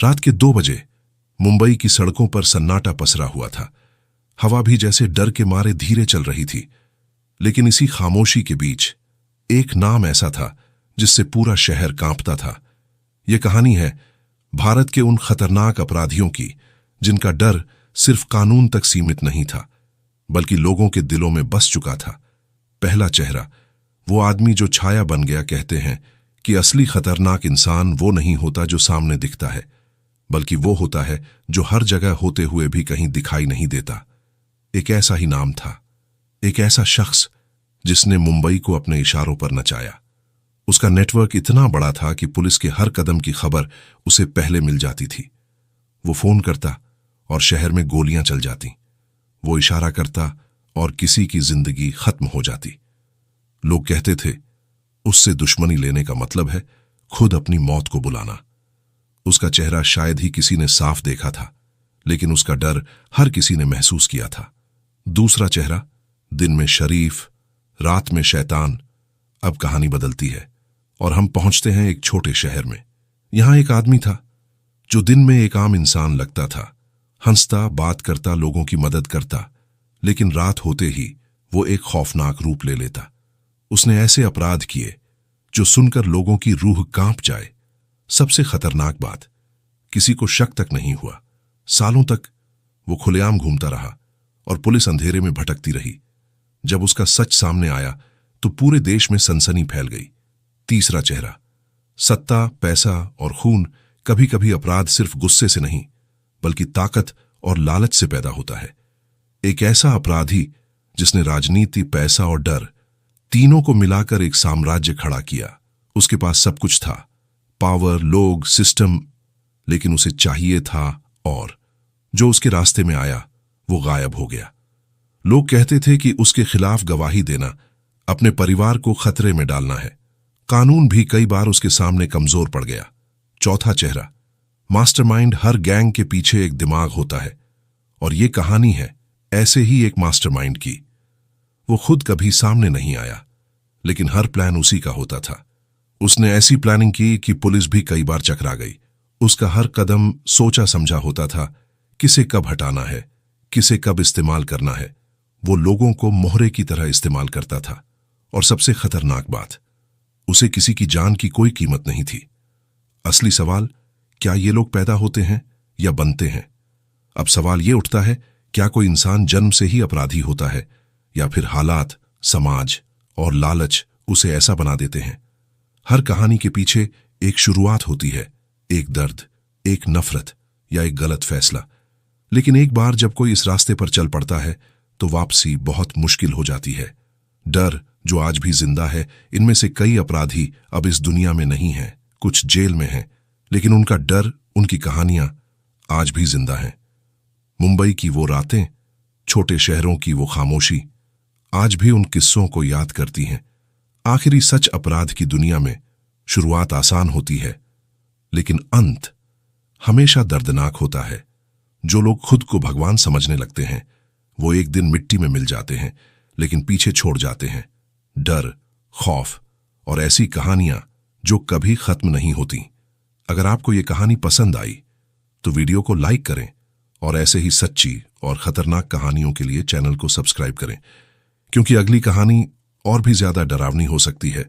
रात के 2 बजे मुंबई की सड़कों पर सन्नाटा पसरा हुआ था। हवा भी जैसे डर के मारे धीरे चल रही थी। लेकिन इसी खामोशी के बीच एक नाम ऐसा था जिससे पूरा शहर कांपता था। यह कहानी है भारत के उन खतरनाक अपराधियों की जिनका डर सिर्फ कानून तक सीमित नहीं था, बल्कि लोगों के दिलों में बस चुका था। पहला चेहरा, वो आदमी जो छाया बन गया। कहते हैं कि असली खतरनाक इंसान वो नहीं होता जो सामने दिखता है, बल्कि वो होता है जो हर जगह होते हुए भी कहीं दिखाई नहीं देता। एक ऐसा ही नाम था, एक ऐसा शख्स जिसने मुंबई को अपने इशारों पर नचाया। उसका नेटवर्क इतना बड़ा था कि पुलिस के हर कदम की खबर उसे पहले मिल जाती थी। वो फोन करता और शहर में गोलियां चल जाती। वो इशारा करता और किसी की जिंदगी खत्म हो जाती। लोग कहते थे उससे दुश्मनी लेने का मतलब है खुद अपनी मौत को बुलाना। उसका चेहरा शायद ही किसी ने साफ देखा था, लेकिन उसका डर हर किसी ने महसूस किया था। दूसरा चेहरा, दिन में शरीफ, रात में शैतान। अब कहानी बदलती है और हम पहुंचते हैं एक छोटे शहर में। यहां एक आदमी था जो दिन में एक आम इंसान लगता था, हंसता, बात करता, लोगों की मदद करता। लेकिन रात होते ही वो एक खौफनाक रूप ले लेता। उसने ऐसे अपराध किए जो सुनकर लोगों की रूह कांप जाए। सबसे खतरनाक बात, किसी को शक तक नहीं हुआ। सालों तक वो खुलेआम घूमता रहा और पुलिस अंधेरे में भटकती रही। जब उसका सच सामने आया तो पूरे देश में सनसनी फैल गई। तीसरा चेहरा, सत्ता, पैसा और खून। कभी कभी अपराध सिर्फ गुस्से से नहीं, बल्कि ताकत और लालच से पैदा होता है। एक ऐसा अपराधी जिसने राजनीति, पैसा और डर तीनों को मिलाकर एक साम्राज्य खड़ा किया। उसके पास सब कुछ था, पावर, लोग, सिस्टम, लेकिन उसे चाहिए था और जो उसके रास्ते में आया वो गायब हो गया। लोग कहते थे कि उसके खिलाफ गवाही देना अपने परिवार को खतरे में डालना है। कानून भी कई बार उसके सामने कमजोर पड़ गया। चौथा चेहरा, मास्टरमाइंड। हर गैंग के पीछे एक दिमाग होता है और ये कहानी है ऐसे ही एक मास्टरमाइंड की। वो खुद कभी सामने नहीं आया, लेकिन हर प्लान उसी का होता था। उसने ऐसी प्लानिंग की कि पुलिस भी कई बार चकरा गई। उसका हर कदम सोचा समझा होता था, किसे कब हटाना है, किसे कब इस्तेमाल करना है। वो लोगों को मोहरे की तरह इस्तेमाल करता था। और सबसे खतरनाक बात, उसे किसी की जान की कोई कीमत नहीं थी। असली सवाल, क्या ये लोग पैदा होते हैं या बनते हैं? अब सवाल ये उठता है, क्या कोई इंसान जन्म से ही अपराधी होता है या फिर हालात, समाज और लालच उसे ऐसा बना देते हैं? हर कहानी के पीछे एक शुरुआत होती है, एक दर्द, एक नफरत या एक गलत फैसला। लेकिन एक बार जब कोई इस रास्ते पर चल पड़ता है तो वापसी बहुत मुश्किल हो जाती है। डर जो आज भी जिंदा है, इनमें से कई अपराधी अब इस दुनिया में नहीं हैं, कुछ जेल में हैं, लेकिन उनका डर, उनकी कहानियां आज भी जिंदा हैं। मुंबई की वो रातें, छोटे शहरों की वो खामोशी आज भी उन किस्सों को याद करती हैं। आखिरी सच, अपराध की दुनिया में शुरुआत आसान होती है, लेकिन अंत हमेशा दर्दनाक होता है। जो लोग खुद को भगवान समझने लगते हैं वो एक दिन मिट्टी में मिल जाते हैं, लेकिन पीछे छोड़ जाते हैं डर, खौफ और ऐसी कहानियां जो कभी खत्म नहीं होती। अगर आपको ये कहानी पसंद आई तो वीडियो को लाइक करें और ऐसे ही सच्ची और खतरनाक कहानियों के लिए चैनल को सब्सक्राइब करें, क्योंकि अगली कहानी और भी ज्यादा डरावनी हो सकती है।